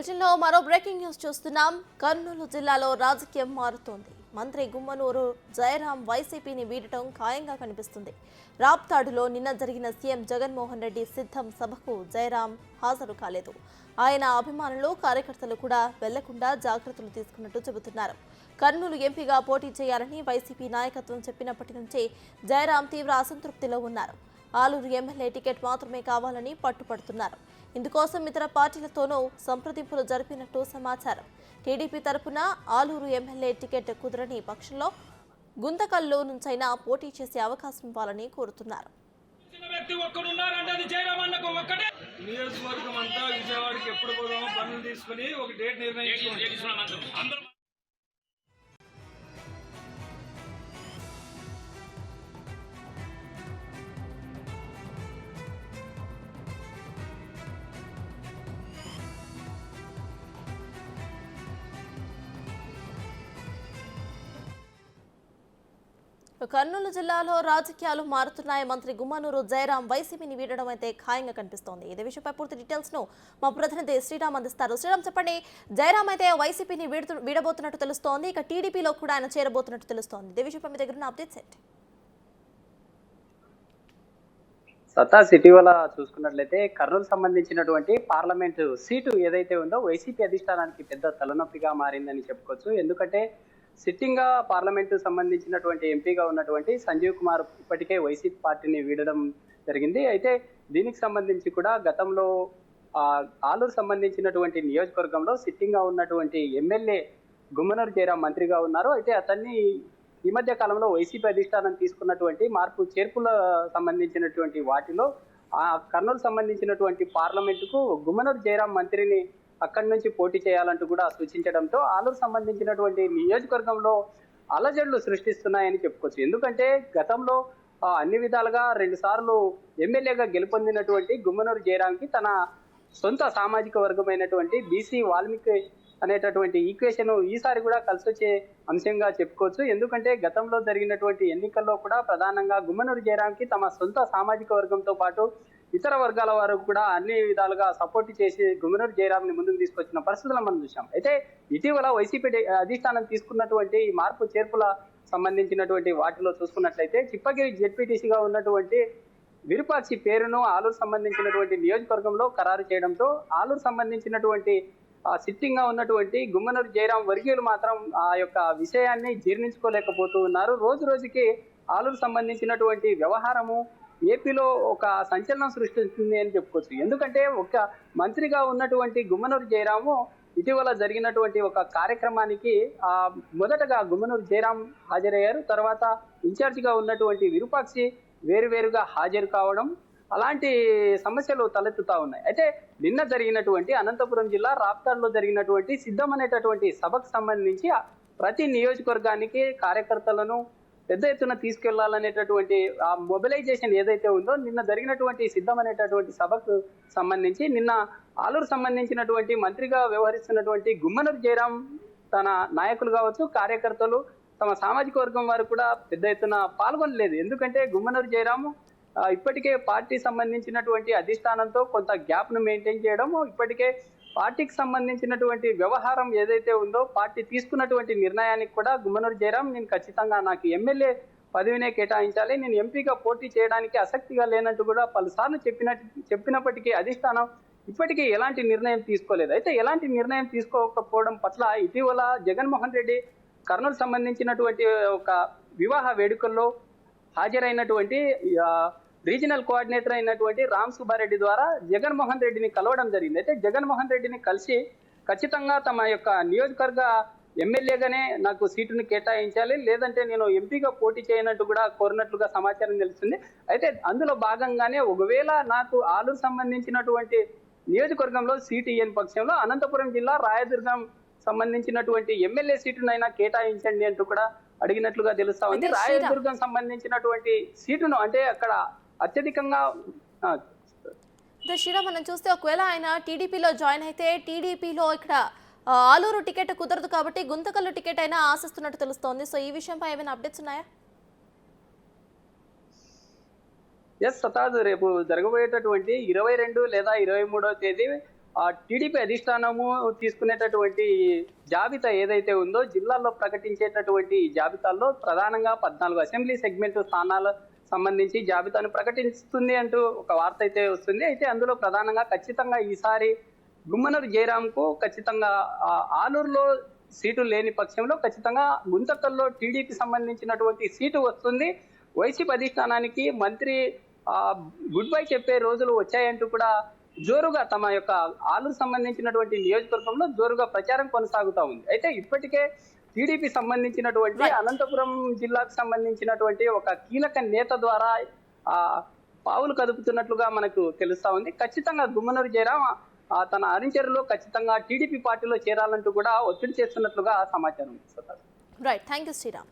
బులెటిన్లో మరో breaking news చూస్తున్నాం. కర్నూలు జిల్లాలో రాజకీయం మారుతోంది. మంత్రి గుమ్మనూరు జయరాం వైసీపీని వీడటం ఖాయంగా కనిపిస్తుంది. రాప్తాడులో నిన్న జరిగిన సీఎం జగన్మోహన్ రెడ్డి సిద్ధం సభకు జయరాం హాజరు కాలేదు. ఆయన అభిమానులు కార్యకర్తలు కూడా వెళ్లకుండా జాగ్రత్తలు తీసుకున్నట్టు చెబుతున్నారు. కర్నూలు ఎంపీగా పోటీ చేయాలని వైసీపీ నాయకత్వం చెప్పినప్పటి నుంచి జయరాం తీవ్ర అసంతృప్తిలో ఉన్నారు. ఆలూరు ఎమ్మెల్యే టికెట్ మాత్రమే కావాలని పట్టుపడుతున్నారు. ఇందుకోసం ఇతర పార్టీలతోనూ సంప్రదింపులు జరిపినట్టు సమాచారం. టీడీపీ తరపున ఆలూరు ఎమ్మెల్యే టికెట్ కుదరని పక్షంలో గుంతకల్లో నుంచైనా పోటీ చేసే అవకాశం ఇవ్వాలని కోరుతున్నారు. నియోజకవర్గం అంతా విజయవాడకి ఎప్పుడు పోదామో పనులు తీసుకుని ఒక డేట్ నిర్ణయించుకున్నాం. కర్నూలు జిల్లాలో రాజకీయాలు మారుతున్నాయి. మంత్రి గుమ్మనూరు జయరాం వైసీపీని వీడడం అయితే ఖాయంగా కనిపిస్తోంది. ఇదే విషయంపై పూర్తి డీటెయిల్స్ ను మా ప్రతినిధి శ్రీరామ్ అందిస్తారు. శ్రీరామ్, చెప్పండి. జయరాం అయితే వైసీపీని వీడబోతున్నట్టు తెలుస్తోంది. ఇక టీడీపీలో కూడా ఆయన చేరబోతున్నట్టు తెలుస్తోంది. ఇదే విషయంపై మీ దగ్గర ఉన్న అప్డేట్స్ ఏంటి? సతాస్ ఇటీవల చూసుకున్నట్లయితే కర్నూలు సంబంధించినటువంటి పార్లమెంటు సీటు ఏదైతే ఉందో వైసీపీ అధిష్టానానికి పెద్ద తలనొప్పిగా మారిందని చెప్పుకోవచ్చు. ఎందుకంటే సిట్టింగ్ గా పార్లమెంటు సంబంధించినటువంటి ఎంపీగా ఉన్నటువంటి సంజీవ్ కుమార్ ఇప్పటికే వైసీపీ పార్టీని వీడడం జరిగింది. అయితే దీనికి సంబంధించి కూడా గతంలో ఆలూరు సంబంధించినటువంటి నియోజకవర్గంలో సిట్టింగ్ గా ఉన్నటువంటి ఎమ్మెల్యే గుమ్మనూరు జయరాం మంత్రిగా ఉన్నారు. అయితే అతన్ని ఈ మధ్య కాలంలో వైసీపీ అధిష్టానం తీసుకున్నటువంటి మార్పు చేర్పుల సంబంధించినటువంటి వాటిలో ఆ కర్నూలు సంబంధించినటువంటి పార్లమెంటుకు గుమ్మనూరు జయరాం మంత్రిని అక్కడి నుంచి పోటీ చేయాలంటూ కూడా సూచించడంతో ఆలూరు సంబంధించినటువంటి నియోజకవర్గంలో అలజడులు సృష్టిస్తున్నాయని చెప్పుకోవచ్చు. ఎందుకంటే గతంలో అన్ని విధాలుగా 2 సార్లు ఎమ్మెల్యేగా గెలుపొందినటువంటి గుమ్మనూరు జయరాంకి తన సొంత సామాజిక వర్గమైనటువంటి బీసీ వాల్మీకి అనేటటువంటి ఈక్వేషన్ ఈసారి కూడా కలిసి వచ్చే అంశంగా చెప్పుకోవచ్చు. ఎందుకంటే గతంలో జరిగినటువంటి ఎన్నికల్లో కూడా ప్రధానంగా గుమ్మనూరు జయరాంకి తమ సొంత సామాజిక వర్గంతో పాటు ఇతర వర్గాల వారు కూడా అన్ని విధాలుగా సపోర్ట్ చేసి గుమ్మనూరు జయరాంని ముందుకు తీసుకొచ్చిన పరిస్థితులను మనం చూసాం. అయితే ఇటీవల వైసీపీ అధిష్టానం తీసుకున్నటువంటి మార్పు చేర్పుల సంబంధించినటువంటి వాటిలో చూసుకున్నట్లయితే చిప్పగిరి జెడ్పీటీసీగా ఉన్నటువంటి విరూపాక్షి పేరును ఆలూరు సంబంధించినటువంటి నియోజకవర్గంలో ఖరారు చేయడంతో ఆలూరు సంబంధించినటువంటి సిట్టింగ్ గా ఉన్నటువంటి గుమ్మనూరు జయరాం వర్గీయులు మాత్రం ఆ యొక్క విషయాన్ని జీర్ణించుకోలేకపోతూ ఉన్నారు. రోజు రోజుకి ఆలూరు సంబంధించినటువంటి వ్యవహారము ఏపీలో ఒక సంచలనం సృష్టిస్తుంది అని చెప్పుకోవచ్చు. ఎందుకంటే ఒక మంత్రిగా ఉన్నటువంటి గుమ్మనూరు జయరాము ఇటీవల జరిగినటువంటి ఒక కార్యక్రమానికి మొదటగా గుమ్మనూరు జయరాం హాజరయ్యారు. తర్వాత ఇన్ఛార్జిగా ఉన్నటువంటి విరూపాక్షి వేరువేరుగా హాజరు కావడం, అలాంటి సమస్యలు తలెత్తుతా ఉన్నాయి. అయితే నిన్న జరిగినటువంటి అనంతపురం జిల్లా రాప్తాడులో జరిగినటువంటి సిద్ధం అనేటటువంటి సభకు సంబంధించి ప్రతి నియోజకవర్గానికి కార్యకర్తలను పెద్ద ఎత్తున తీసుకెళ్లాలనేటటువంటి ఆ మొబిలైజేషన్ ఏదైతే ఉందో నిన్న జరిగినటువంటి సిద్ధం అనేటటువంటి సభకు సంబంధించి నిన్న ఆలూరు సంబంధించినటువంటి మంత్రిగా వ్యవహరిస్తున్నటువంటి గుమ్మనూరు జయరాం తన నాయకులు కావచ్చు, కార్యకర్తలు, తమ సామాజిక వర్గం వారు కూడా పెద్ద ఎత్తున పాల్గొనలేదు. ఎందుకంటే గుమ్మనూరు జయరాము ఇప్పటికే పార్టీ సంబంధించినటువంటి అధిష్టానంతో కొంత గ్యాప్ ను మెయింటైన్ చేయడం, ఇప్పటికే పార్టీకి సంబంధించినటువంటి వ్యవహారం ఏదైతే ఉందో పార్టీ తీసుకున్నటువంటి నిర్ణయానికి కూడా గుమ్మనూరు జయరాం నేను ఖచ్చితంగా నాకు ఎమ్మెల్యే పదవినే కేటాయించాలి, నేను ఎంపీగా పోటీ చేయడానికి ఆసక్తిగా లేనట్టు కూడా పలుసార్లు చెప్పినప్పటికీ అధిష్టానం ఇప్పటికీ ఎలాంటి నిర్ణయం తీసుకోలేదు. అయితే ఎలాంటి నిర్ణయం తీసుకోకపోవడం పట్ల ఇటీవల జగన్మోహన్ రెడ్డి కర్నూలు సంబంధించినటువంటి ఒక వివాహ వేడుకల్లో హాజరైనటువంటి రీజనల్ కోఆర్డినేటర్ అయినటువంటి రామ్ సుబ్బారెడ్డి ద్వారా జగన్మోహన్ రెడ్డిని కలవడం జరిగింది. అయితే జగన్మోహన్ రెడ్డిని కలిసి ఖచ్చితంగా తమ యొక్క నియోజకవర్గ ఎమ్మెల్యేగానే నాకు సీటును కేటాయించాలి, లేదంటే నేను ఎంపీగా పోటీ చేయనట్టు కూడా కోరినట్లుగా సమాచారం తెలుస్తుంది. అయితే అందులో భాగంగానే ఒకవేళ నాకు ఆలూరు సంబంధించినటువంటి నియోజకవర్గంలో సీటు ఇయ్యని పక్షంలో అనంతపురం జిల్లా రాయదుర్గం సంబంధించినటువంటి ఎమ్మెల్యే సీటునైనా కేటాయించండి అంటూ కూడా అడిగినట్లుగా తెలుస్తా ఉంది. రాయదుర్గం సంబంధించినటువంటి సీటును అంటే అక్కడ అత్యధికంగా శ్రీరామ్, మనం చూస్తే ఒకవేళ ఆయన టీడీపీలో జాయిన్ అయితే టీడీపీలో ఇక్కడ ఆలూరు టికెట్ కుదరదు కాబట్టి గుంతకల్లు టికెట్ అయినా ఆశిస్తున్నట్టు తెలుస్తోంది. సో ఈ విషయంపై ఏమైనా అప్డేట్స్ ఉన్నాయా? సతాజ్ రేపు జరగబోయేటటువంటి 22 లేదా 23వ తేదీ టీడీపీ అధిష్టానము తీసుకునేటటువంటి జాబితా ఏదైతే ఉందో జిల్లాల్లో ప్రకటించేటటువంటి జాబితాల్లో ప్రధానంగా 14 అసెంబ్లీ సెగ్మెంట్ స్థానాల సంబంధించి జాబితాను ప్రకటిస్తుంది అంటూ ఒక వార్త అయితే వస్తుంది. అయితే అందులో ప్రధానంగా ఖచ్చితంగా ఈసారి గుమ్మనూరు జయరాంకు ఖచ్చితంగా ఆలూరులో సీటు లేని పక్షంలో ఖచ్చితంగా గుంతకల్లో టీడీపీ సంబంధించినటువంటి సీటు వస్తుంది. వైసీపీ అధిష్టానానికి మంత్రి గుడ్ బై చెప్పే రోజులు వచ్చాయంటూ కూడా జోరుగా తమ యొక్క ఆలూరు సంబంధించినటువంటి నియోజకవర్గంలో జోరుగా ప్రచారం కొనసాగుతా ఉంది. అయితే ఇప్పటికే టీడీపీ సంబంధించినటువంటి అనంతపురం జిల్లాకు సంబంధించినటువంటి ఒక కీలక నేత ద్వారా పావులు కదుపుతున్నట్లుగా మనకు తెలుస్తా ఉంది. ఖచ్చితంగా గుమ్మనూరు జయరాం తన అనుచరులు ఖచ్చితంగా టీడీపీ పార్టీలో చేరాలంటూ కూడా ఒత్తిడి చేస్తున్నట్లుగా సమాచారం. Right, thank you Sriram.